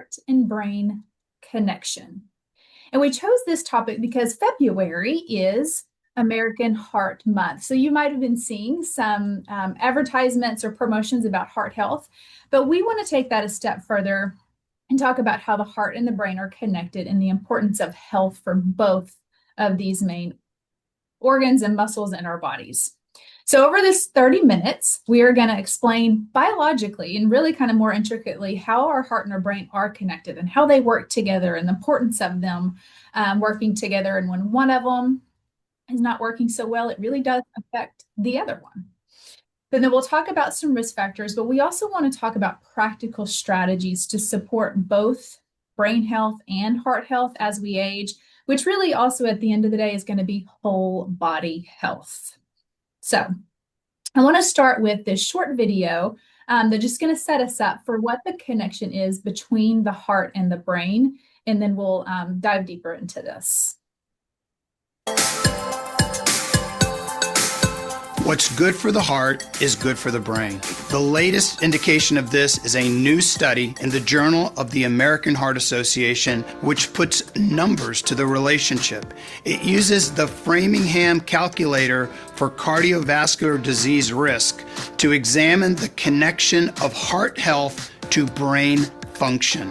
heart and brain connection. And we chose this topic because February is American Heart Month. So you might have been seeing some advertisements or promotions about heart health, but we want to take that a step further and talk about how the heart and the brain are connected and the importance of health for both of these main organs and muscles in our bodies. So over this 30 minutes, we are going to explain biologically and really kind of more intricately how our heart and our brain are connected and how they work together and the importance of them working together. And when one of them is not working so well, it really does affect the other one. But then we'll talk about some risk factors, but we also want to talk about practical strategies to support both brain health and heart health as we age, which really also at the end of the day is going to be whole body health. So I want to start with this short video that's just going to set us up for what the connection is between the heart and the brain, and then we'll dive deeper into this. What's good for the heart is good for the brain. The latest indication of this is a new study in the Journal of the American Heart Association, which puts numbers to the relationship. It uses the Framingham calculator for cardiovascular disease risk to examine the connection of heart health to brain function.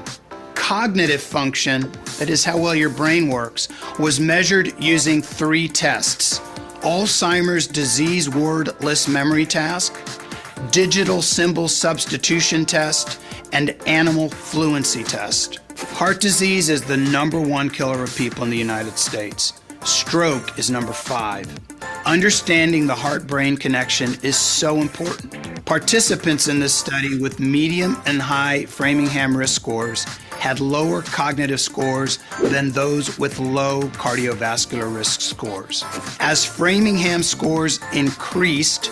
Cognitive function, that is how well your brain works, was measured using 3 tests. Alzheimer's disease word list memory task, digital symbol substitution test, and animal fluency test. Heart disease is the #1 killer of people in the United States. Stroke is number 5. Understanding the heart-brain connection is so important. Participants in this study with medium and high Framingham risk scores had lower cognitive scores than those with low cardiovascular risk scores. As Framingham scores increased,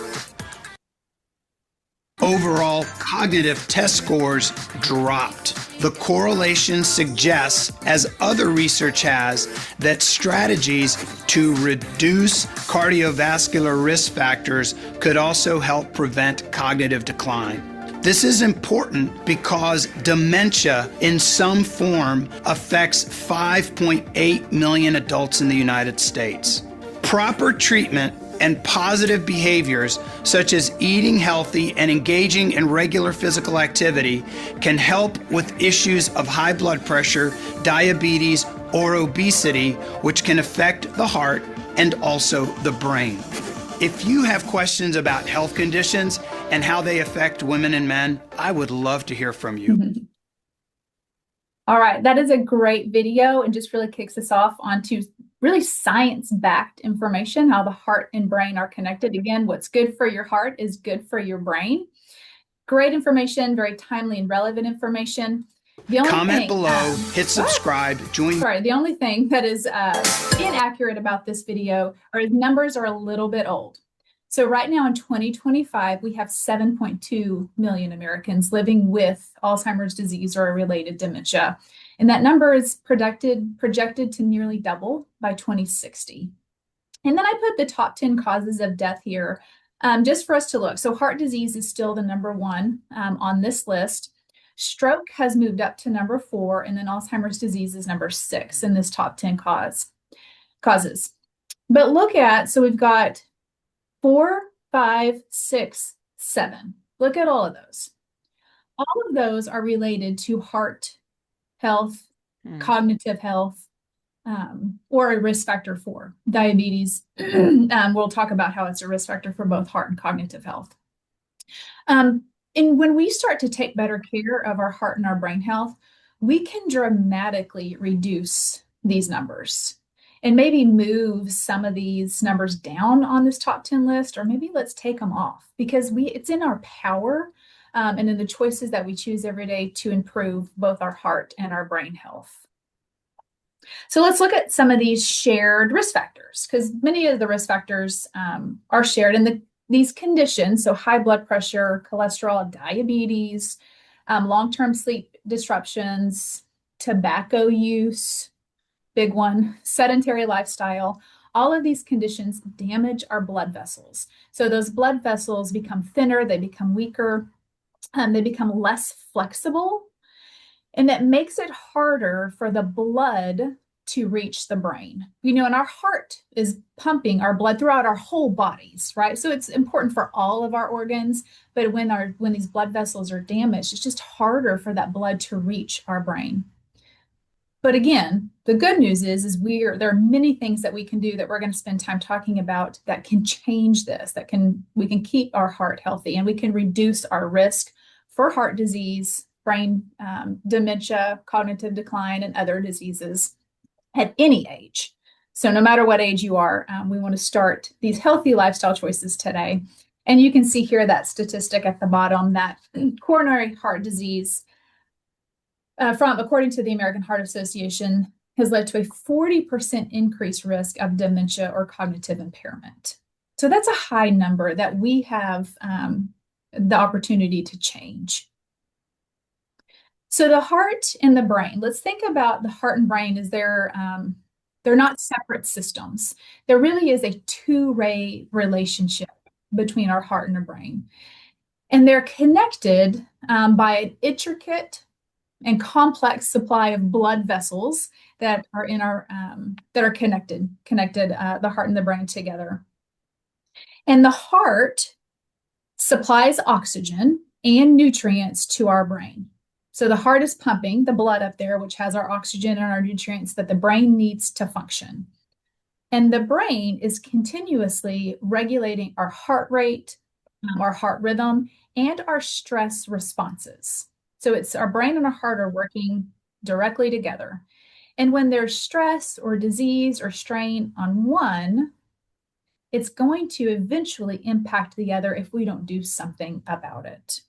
overall cognitive test scores dropped. The correlation suggests, as other research has, that strategies to reduce cardiovascular risk factors could also help prevent cognitive decline. This is important because dementia in some form affects 5.8 million adults in the United States. Proper treatment and positive behaviors such as eating healthy and engaging in regular physical activity can help with issues of high blood pressure, diabetes, or obesity, which can affect the heart and also the brain. If you have questions about health conditions and how they affect women and men, I would love to hear from you. All right, that is a great video and just really kicks us off onto really science-backed information, how the heart and brain are connected. Again, what's good for your heart is good for your brain. Great information, very timely and relevant information. Comment below, hit subscribe, join. Sorry, the only thing that is inaccurate about this video are numbers are a little bit old. So right now in 2025, we have 7.2 million Americans living with Alzheimer's disease or a related dementia. And that number is projected to nearly double by 2060. And then I put the top 10 causes of death here just for us to look. So heart disease is still the #1 on this list. Stroke has moved up to #4, and then Alzheimer's disease is #6 in this top 10 causes. But look at, so we've got 4, 5, 6, 7. Look at all of those. All of those are related to heart health, cognitive health, or a risk factor for diabetes. We'll talk about how it's a risk factor for both heart and cognitive health. And when we start to take better care of our heart and our brain health, we can dramatically reduce these numbers and maybe move some of these numbers down on this top 10 list, or maybe let's take them off because it's in our power and in the choices that we choose every day to improve both our heart and our brain health. So let's look at some of these shared risk factors, because many of the risk factors are shared in these conditions. So high blood pressure, cholesterol, diabetes, long-term sleep disruptions, tobacco use, big one, sedentary lifestyle. All of these conditions damage our blood vessels. So those blood vessels become thinner, they become weaker, they become less flexible. And that makes it harder for the blood to reach the brain. And our heart is pumping our blood throughout our whole bodies, right? So it's important for all of our organs, but when these blood vessels are damaged, it's just harder for that blood to reach our brain. But again, the good news is there are many things that we can do that we're going to spend time talking about that can change this, we can keep our heart healthy, and we can reduce our risk for heart disease, brain dementia, cognitive decline, and other diseases at any age. So no matter what age you are, we want to start these healthy lifestyle choices today. And you can see here that statistic at the bottom that coronary heart disease, according to the American Heart Association, has led to a 40% increased risk of dementia or cognitive impairment. So that's a high number that we have the opportunity to change. So the heart and the brain, let's think about the heart and brain as they're not separate systems. There really is a two-way relationship between our heart and our brain. And they're connected by an intricate and complex supply of blood vessels that are in our that are connected the heart and the brain together. And the heart supplies oxygen and nutrients to our brain. So the heart is pumping the blood up there, which has our oxygen and our nutrients that the brain needs to function. And the brain is continuously regulating our heart rate, our heart rhythm, and our stress responses. So it's our brain and our heart are working directly together. And when there's stress or disease or strain on one, it's going to eventually impact the other if we don't do something about it.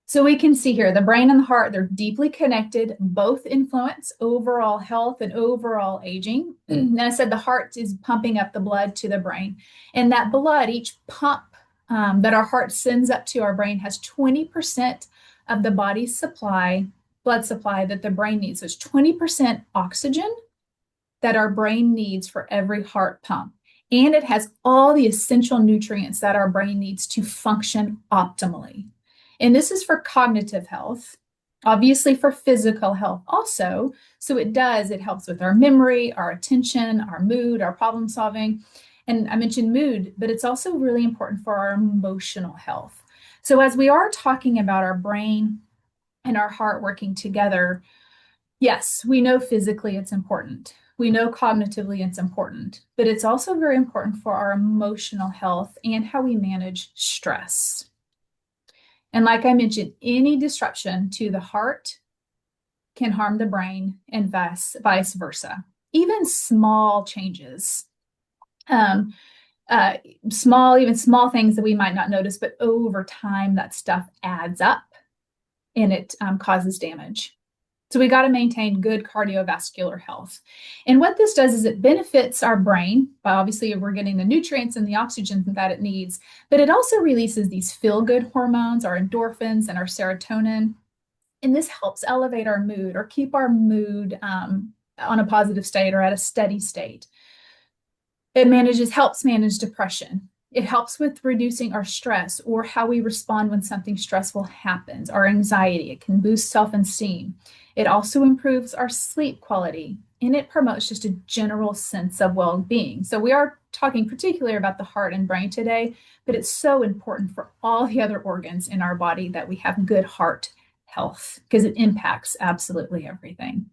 So we can see here, the brain and the heart, they're deeply connected. Both influence overall health and overall aging. And I said the heart is pumping up the blood to the brain. And that blood, each pump that our heart sends up to our brain has 20% of the body's blood supply that the brain needs. So it's 20% oxygen that our brain needs for every heart pump. And it has all the essential nutrients that our brain needs to function optimally. And this is for cognitive health, obviously for physical health also. So it helps with our memory, our attention, our mood, our problem solving. And I mentioned mood, but it's also really important for our emotional health. So as we are talking about our brain and our heart working together, yes, we know physically it's important. We know cognitively it's important, but it's also very important for our emotional health and how we manage stress. And like I mentioned, any disruption to the heart can harm the brain and vice versa. Even small changes, even small things that we might not notice, but over time that stuff adds up and it causes damage. So we got to maintain good cardiovascular health. And what this does is it benefits our brain by obviously we're getting the nutrients and the oxygen that it needs, but it also releases these feel-good hormones, our endorphins and our serotonin. And this helps elevate our mood or keep our mood on a positive state or at a steady state. It helps manage depression. It helps with reducing our stress or how we respond when something stressful happens, our anxiety. It can boost self-esteem. It also improves our sleep quality, and it promotes just a general sense of well-being. So we are talking particularly about the heart and brain today, but it's so important for all the other organs in our body that we have good heart health because it impacts absolutely everything.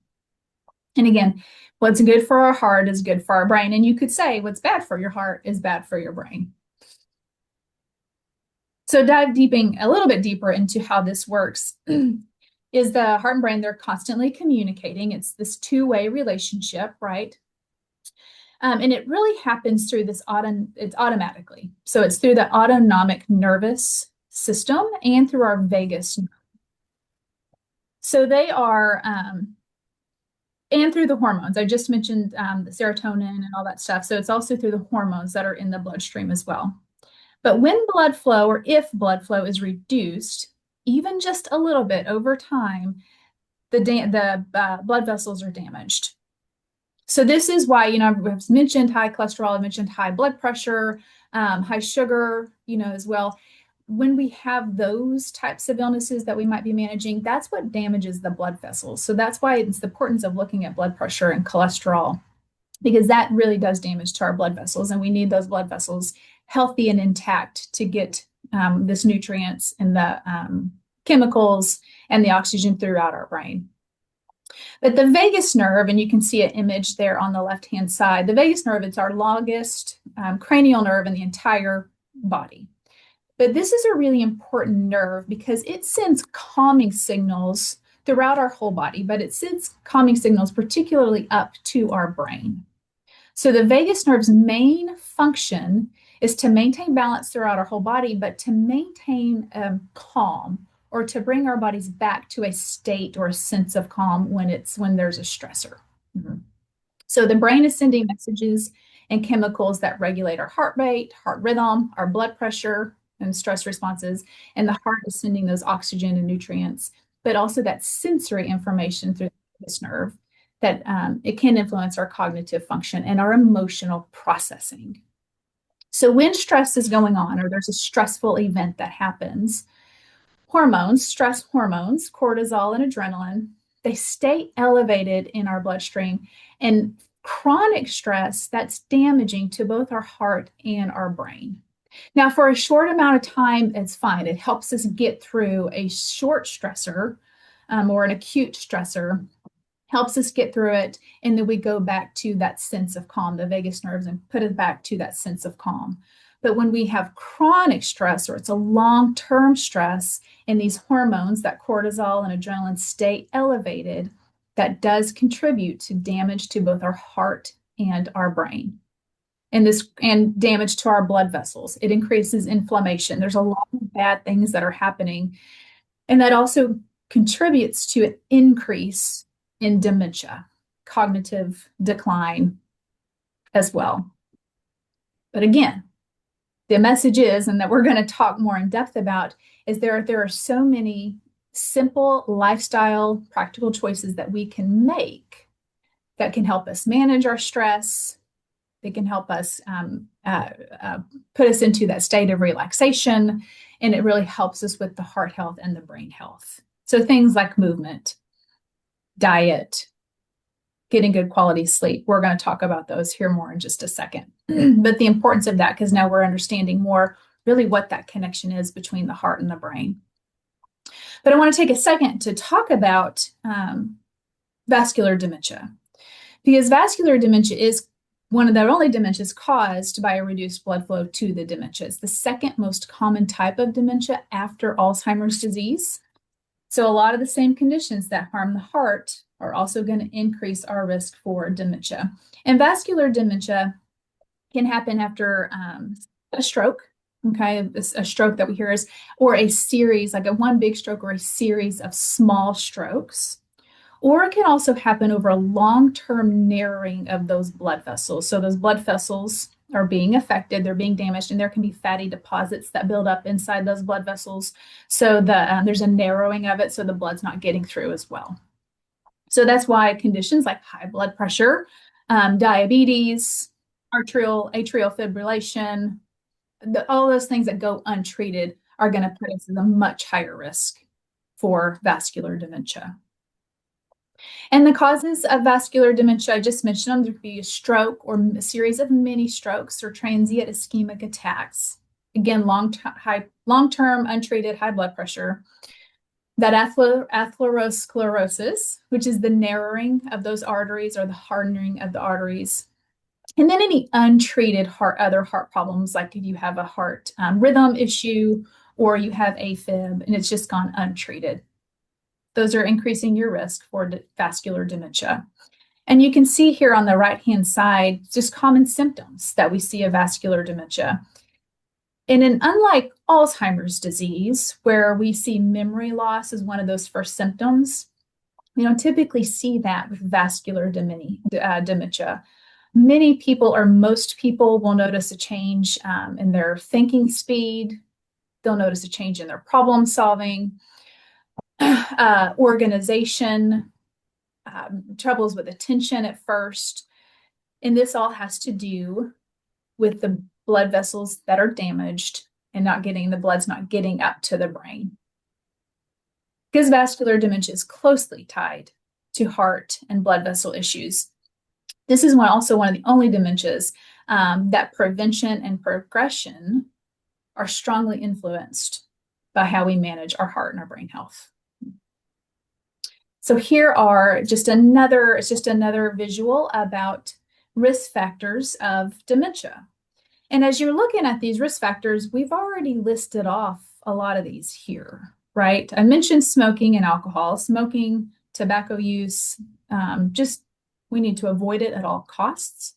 And again, what's good for our heart is good for our brain. And you could say what's bad for your heart is bad for your brain. So diving a little bit deeper into how this works is the heart and brain, they're constantly communicating. It's this two-way relationship, right? And it really happens through it's automatically. So it's through the autonomic nervous system and through our vagus nerve. So they are, and through the hormones. I just mentioned the serotonin and all that stuff. So it's also through the hormones that are in the bloodstream as well. But when blood flow or if blood flow is reduced, even just a little bit over time, the blood vessels are damaged. So this is why, I've mentioned high cholesterol, I've mentioned high blood pressure, high sugar, as well. when we have those types of illnesses that we might be managing, that's what damages the blood vessels. So that's why it's the importance of looking at blood pressure and cholesterol, because that really does damage to our blood vessels, and we need those blood vessels healthy and intact to get this nutrients and the chemicals and the oxygen throughout our brain. But the vagus nerve, and you can see an image there on the left-hand side, the vagus nerve, it's our longest cranial nerve in the entire body. But this is a really important nerve because it sends calming signals throughout our whole body, but it sends calming signals particularly up to our brain. So the vagus nerve's main function is to maintain balance throughout our whole body, but to maintain calm, or to bring our bodies back to a state or a sense of calm when there's a stressor. Mm-hmm. So the brain is sending messages and chemicals that regulate our heart rate, heart rhythm, our blood pressure, and stress responses. And the heart is sending those oxygen and nutrients, but also that sensory information through this nerve that it can influence our cognitive function and our emotional processing. So when stress is going on, or there's a stressful event that happens, hormones, stress hormones, cortisol and adrenaline, they stay elevated in our bloodstream. And chronic stress, that's damaging to both our heart and our brain. Now, for a short amount of time, it's fine. It helps us get through a short stressor or an acute stressor, helps us get through it. And then we go back to that sense of calm, the vagus nerves, and put it back to that sense of calm. But when we have chronic stress, or it's a long-term stress, and these hormones, that cortisol and adrenaline, stay elevated, that does contribute to damage to both our heart and our brain. And damage to our blood vessels. It increases inflammation. There's a lot of bad things that are happening. And that also contributes to an increase in dementia, cognitive decline as well. But again, the message is, and that we're going to talk more in depth about, is there are so many simple lifestyle, practical choices that we can make that can help us manage our stress. They can help us put us into that state of relaxation, and it really helps us with the heart health and the brain health. So things like movement, diet, getting good quality sleep. We're going to talk about those here more in just a second. But the importance of that, because now we're understanding more really what that connection is between the heart and the brain. But I want to take a second to talk about vascular dementia, because vascular dementia is one of the only dementias caused by a reduced blood flow to the dementia. It's the second most common type of dementia after Alzheimer's disease. So a lot of the same conditions that harm the heart are also going to increase our risk for dementia. And vascular dementia can happen after a stroke, okay? A stroke that we hear is, or a series, like one big stroke or a series of small strokes. Or it can also happen over a long-term narrowing of those blood vessels. So those blood vessels are being affected, they're being damaged, and there can be fatty deposits that build up inside those blood vessels. So there's a narrowing of it, so the blood's not getting through as well. So that's why conditions like high blood pressure, diabetes, atrial fibrillation, all those things that go untreated are going to put us at a much higher risk for vascular dementia. And the causes of vascular dementia, I just mentioned them. There could be a stroke or a series of mini strokes or transient ischemic attacks. Again, long-term untreated high blood pressure. That atherosclerosis, which is the narrowing of those arteries or the hardening of the arteries. And then any untreated other heart problems, like if you have a heart rhythm issue or you have AFib and it's just gone untreated. Those are increasing your risk for vascular dementia. And you can see here on the right-hand side, just common symptoms that we see of vascular dementia. And unlike Alzheimer's disease, where we see memory loss as one of those first symptoms, we don't typically see that with vascular dementia. Many people, or most people, will notice a change in their thinking speed. They'll notice a change in their problem solving, organization, troubles with attention at first. And this all has to do with the blood vessels that are damaged and the blood's not getting up to the brain. Because vascular dementia is closely tied to heart and blood vessel issues. This is also one of the only dementias that prevention and progression are strongly influenced by how we manage our heart and our brain health. So here are just another visual about risk factors of dementia. And as you're looking at these risk factors, we've already listed off a lot of these here, right? I mentioned smoking and alcohol, smoking, tobacco use, we need to avoid it at all costs.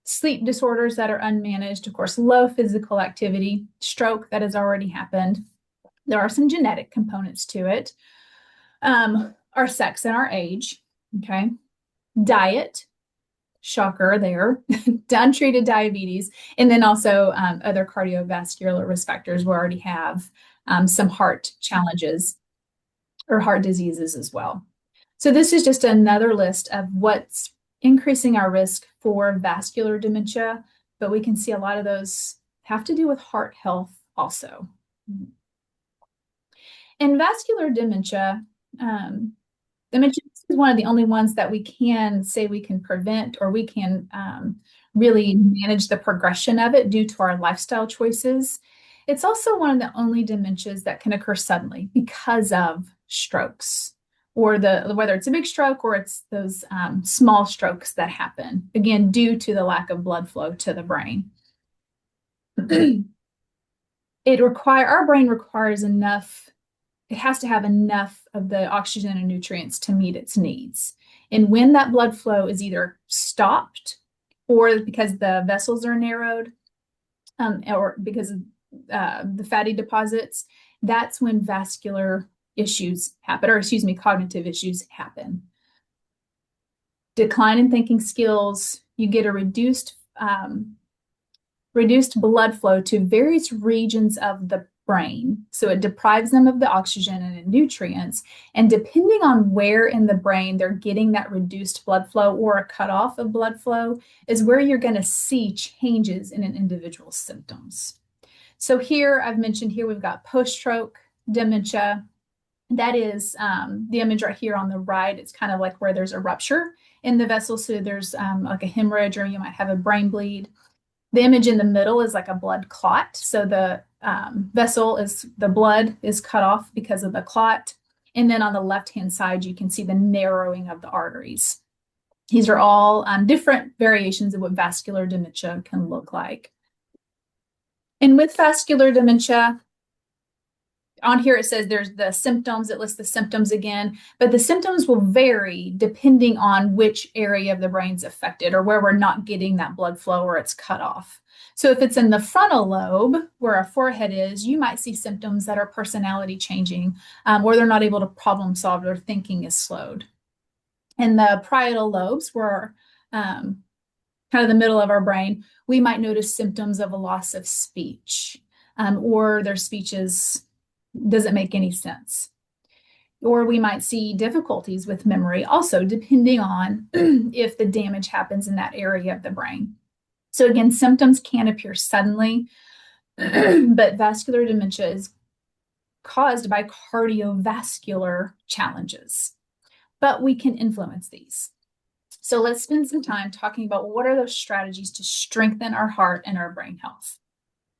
Sleep disorders that are unmanaged, of course, low physical activity, stroke that has already happened. There are some genetic components to it. Our sex and our age, okay? Diet, shocker there, untreated diabetes, and then also other cardiovascular risk factors. We already have some heart challenges or heart diseases as well. So this is just another list of what's increasing our risk for vascular dementia, but we can see a lot of those have to do with heart health also. And vascular dementia, dementia is one of the only ones that we can say we can prevent, or we can really manage the progression of it due to our lifestyle choices. It's also one of the only dementias that can occur suddenly because of strokes, or whether it's a big stroke or it's those small strokes that happen, again, due to the lack of blood flow to the brain. Our brain requires enough, it has to have enough of the oxygen and nutrients to meet its needs. And when that blood flow is either stopped, or because the vessels are narrowed, or because of the fatty deposits, that's when vascular issues happen, or cognitive issues happen. Decline in thinking skills, you get a reduced blood flow to various regions of the brain. So it deprives them of the oxygen and the nutrients. And depending on where in the brain they're getting that reduced blood flow or a cutoff of blood flow is where you're going to see changes in an individual's symptoms. So here, I've mentioned here, we've got post-stroke dementia. That is the image right here on the right. It's kind of like where there's a rupture in the vessel. So there's like a hemorrhage, or you might have a brain bleed. The image in the middle is like a blood clot. So the the blood is cut off because of the clot. And then on the left-hand side, you can see the narrowing of the arteries. These are all different variations of what vascular dementia can look like. And with vascular dementia, on here it says there's the symptoms, it lists the symptoms again, but the symptoms will vary depending on which area of the brain's affected, or where we're not getting that blood flow or it's cut off. So if it's in the frontal lobe, where our forehead is, you might see symptoms that are personality changing, or they're not able to problem solve, or thinking is slowed. In the parietal lobes, where kind of the middle of our brain, we might notice symptoms of a loss of speech, or their speech doesn't make any sense. Or we might see difficulties with memory also, depending on if the damage happens in that area of the brain. So again, symptoms can appear suddenly, but vascular dementia is caused by cardiovascular challenges, but we can influence these. So let's spend some time talking about what are those strategies to strengthen our heart and our brain health.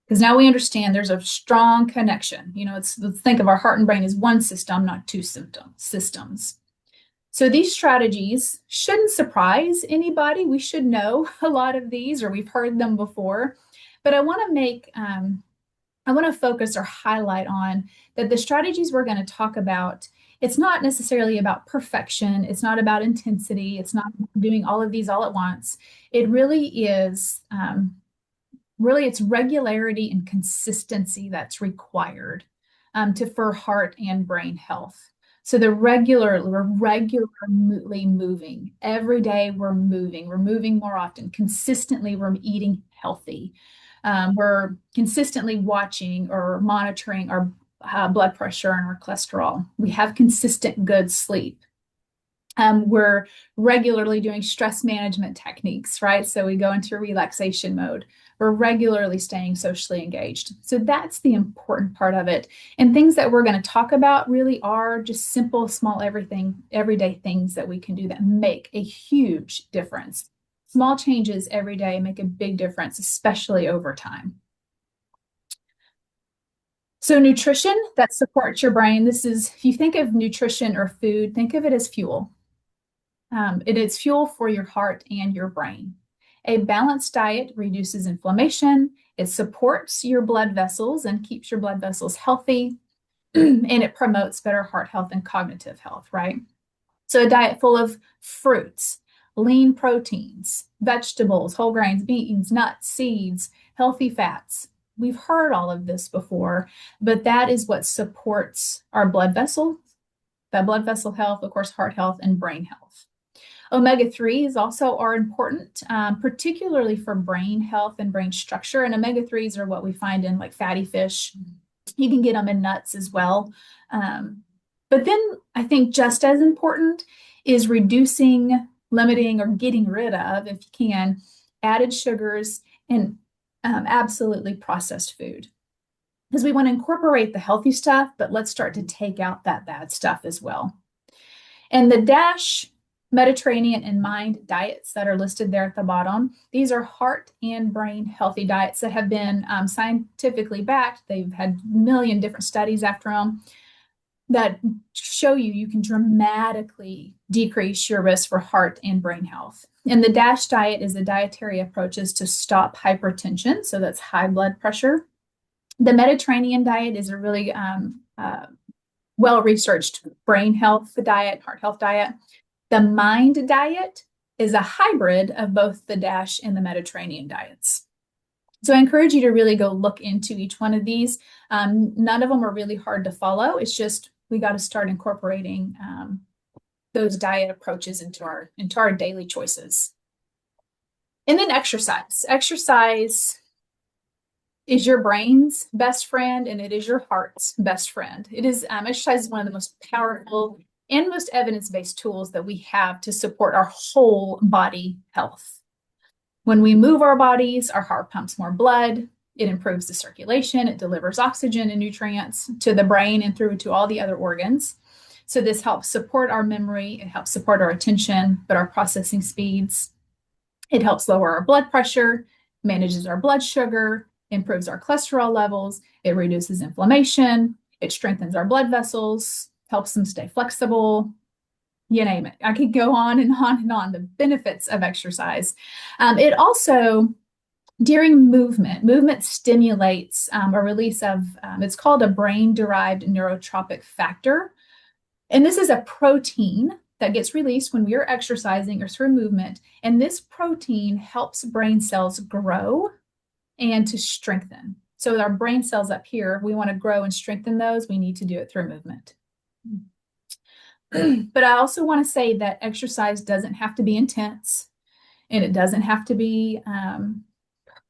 Because now we understand there's a strong connection. Let's think of our heart and brain as one system, not two systems. So these strategies shouldn't surprise anybody. We should know a lot of these, or we've heard them before. But I want to focus or highlight on that the strategies we're going to talk about, it's not necessarily about perfection. It's not about intensity. It's not doing all of these all at once. It really is, it's regularity and consistency that's required for heart and brain health. So we're regularly moving. Every day we're moving more often. Consistently, we're eating healthy. We're consistently watching or monitoring our blood pressure and our cholesterol. We have consistent good sleep. We're regularly doing stress management techniques, right? So we go into relaxation mode. We're regularly staying socially engaged. So that's the important part of it. And things that we're going to talk about really are just simple, small, everyday things that we can do that make a huge difference. Small changes every day make a big difference, especially over time. So nutrition that supports your brain. This is, if you think of nutrition or food, think of it as fuel. It is fuel for your heart and your brain. A balanced diet reduces inflammation. It supports your blood vessels and keeps your blood vessels healthy. And it promotes better heart health and cognitive health, right? So a diet full of fruits, lean proteins, vegetables, whole grains, beans, nuts, seeds, healthy fats. We've heard all of this before, but that is what supports our blood vessel, that blood vessel health, of course, heart health and brain health. Omega-3s also are important, particularly for brain health and brain structure. And omega-3s are what we find in like fatty fish. You can get them in nuts as well. But then I think just as important is reducing, limiting, or getting rid of, if you can, added sugars and absolutely processed food. Because we want to incorporate the healthy stuff, but let's start to take out that bad stuff as well. And the DASH Mediterranean and Mind diets that are listed there at the bottom, these are heart and brain healthy diets that have been scientifically backed. They've had a million different studies after them that show you can dramatically decrease your risk for heart and brain health. And the DASH diet is a dietary approaches to stop hypertension, so that's high blood pressure. The Mediterranean diet is a really well-researched brain health diet, heart health diet. The Mind diet is a hybrid of both the DASH and the Mediterranean diets. So I encourage you to really go look into each one of these. None of them are really hard to follow. It's just we got to start incorporating those diet approaches into our daily choices. And then exercise. Exercise is your brain's best friend, and it is your heart's best friend. It is exercise is one of the most powerful and most evidence-based tools that we have to support our whole body health. When we move our bodies, our heart pumps more blood, it improves the circulation, it delivers oxygen and nutrients to the brain and through to all the other organs. So this helps support our memory, it helps support our attention, but our processing speeds. It helps lower our blood pressure, manages our blood sugar, improves our cholesterol levels, it reduces inflammation, it strengthens our blood vessels, helps them stay flexible, you name it. I could go on and on and on, the benefits of exercise. It also, during movement stimulates a release of, it's called a brain-derived neurotropic factor. And this is a protein that gets released when we are exercising or through movement. And this protein helps brain cells grow and to strengthen. So our brain cells up here, we want to grow and strengthen those, we need to do it through movement. But I also want to say that exercise doesn't have to be intense and it doesn't have to be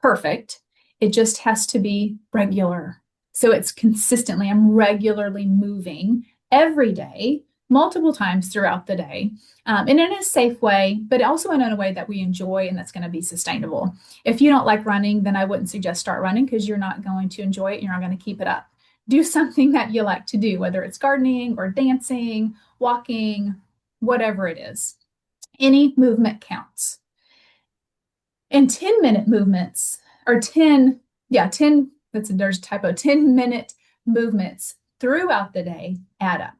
perfect. It just has to be regular. So it's consistently, I'm regularly moving every day, multiple times throughout the day, and in a safe way, but also in a way that we enjoy and that's going to be sustainable. If you don't like running, then I wouldn't suggest start running because you're not going to enjoy it. You're not going to keep it up. Do something that you like to do, whether it's gardening or dancing, walking, whatever it is. Any movement counts. And 10-minute movements, or 10, there's a typo, 10-minute movements throughout the day add up.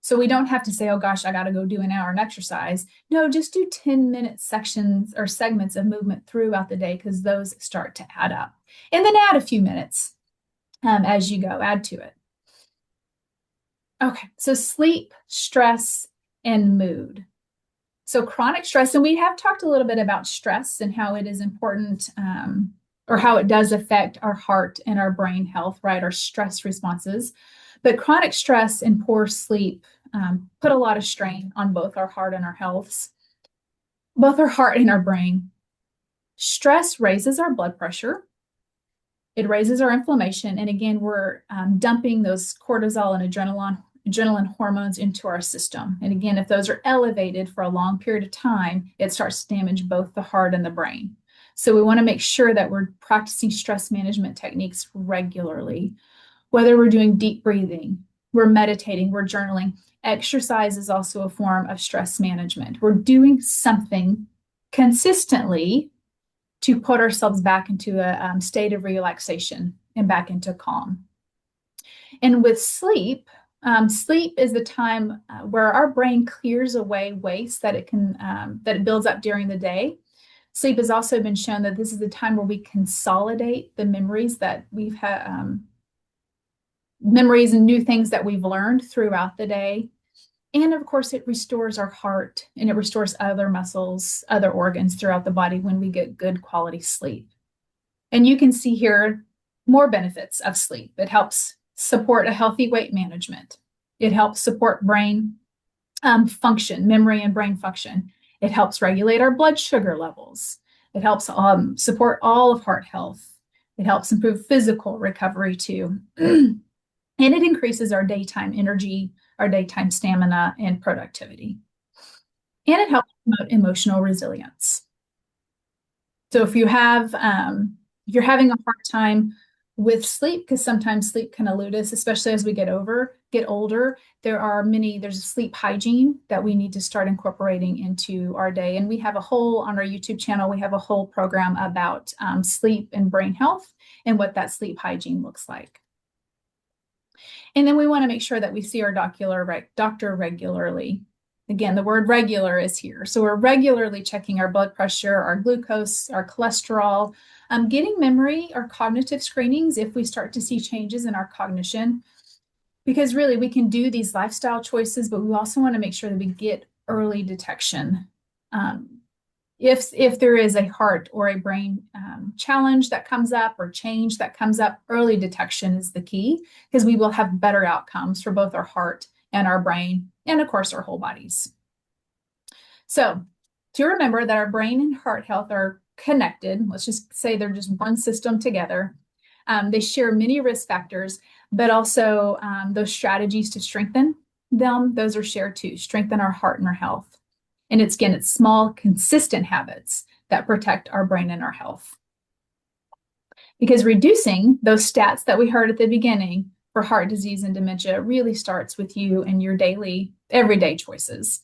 So we don't have to say, oh gosh, I got to go do an hour and exercise. No, just do 10-minute sections or segments of movement throughout the day because those start to add up. And then add a few minutes as you go, add to it. Okay, so sleep, stress, and mood. So chronic stress, and we have talked a little bit about stress and how it is important or how it does affect our heart and our brain health, right? Our stress responses. But chronic stress and poor sleep put a lot of strain on both our heart and our healths, both our heart and our brain. Stress raises our blood pressure. It raises our inflammation. And again, we're dumping those cortisol and adrenaline hormones into our system. And again, if those are elevated for a long period of time, it starts to damage both the heart and the brain. So we want to make sure that we're practicing stress management techniques regularly, whether we're doing deep breathing, we're meditating, we're journaling. Exercise is also a form of stress management. We're doing something consistently to put ourselves back into a state of relaxation and back into calm. And with sleep, sleep is the time where our brain clears away waste that it builds up during the day. Sleep has also been shown that this is the time where we consolidate the memories that we've had, memories and new things that we've learned throughout the day. And of course, it restores our heart and it restores other muscles, other organs throughout the body when we get good quality sleep. And you can see here more benefits of sleep. It helps support a healthy weight management. It helps support brain function, memory and brain function. It helps regulate our blood sugar levels. It helps support all of heart health. It helps improve physical recovery too. And it increases our daytime energy, our daytime stamina, and productivity. And it helps promote emotional resilience. So if you have, if you're having a hard time with sleep, because sometimes sleep can elude us, especially as we get older, there's sleep hygiene that we need to start incorporating into our day. And we have on our YouTube channel, we have a whole program about sleep and brain health and what that sleep hygiene looks like. And then we want to make sure that we see our doctor regularly. Again, the word regular is here. So we're regularly checking our blood pressure, our glucose, our cholesterol, getting memory or cognitive screenings if we start to see changes in our cognition. Because really, we can do these lifestyle choices, but we also want to make sure that we get early detection. If there is a heart or a brain challenge that comes up or change that comes up, early detection is the key, because we will have better outcomes for both our heart and our brain, and of course, our whole bodies. So to remember that our brain and heart health are connected, let's just say they're just one system together. They share many risk factors, but also those strategies to strengthen them, those are shared too, strengthen our heart and our health. And it's small, consistent habits that protect our brain and our health. Because reducing those stats that we heard at the beginning for heart disease and dementia really starts with you and your daily, everyday choices.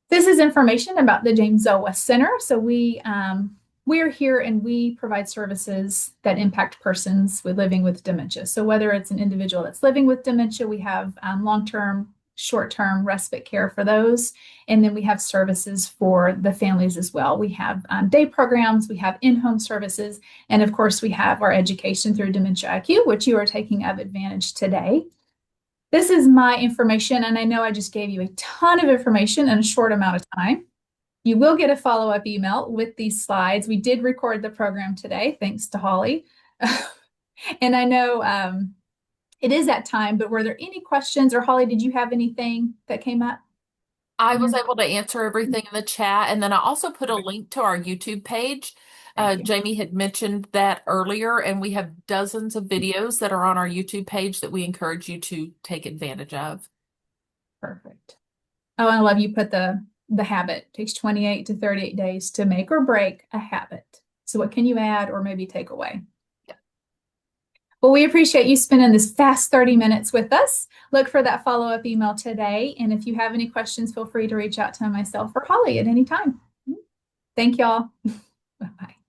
This is information about the James L. West Center. So we're here and we provide services that impact persons living with dementia. So whether it's an individual that's living with dementia, we have long-term, short-term respite care for those. And then we have services for the families as well. We have day programs, we have in-home services, and of course we have our education through Dementia IQ, which you are taking advantage today. This is my information, and I know I just gave you a ton of information in a short amount of time. You will get a follow-up email with these slides. We did record the program today, thanks to Holly. And I know it is that time, but were there any questions? Or Holly, did you have anything that came up? I was able to answer everything in the chat, and then I also put a link to our YouTube page. Jamie had mentioned that earlier, and we have dozens of videos that are on our YouTube page that we encourage you to take advantage of. Perfect. Oh, I love you put the habit. It takes 28 to 38 days to make or break a habit. So what can you add or maybe take away? Well, we appreciate you spending this fast 30 minutes with us. Look for that follow-up email today. And if you have any questions, feel free to reach out to myself or Holly at any time. Thank y'all. Bye-bye.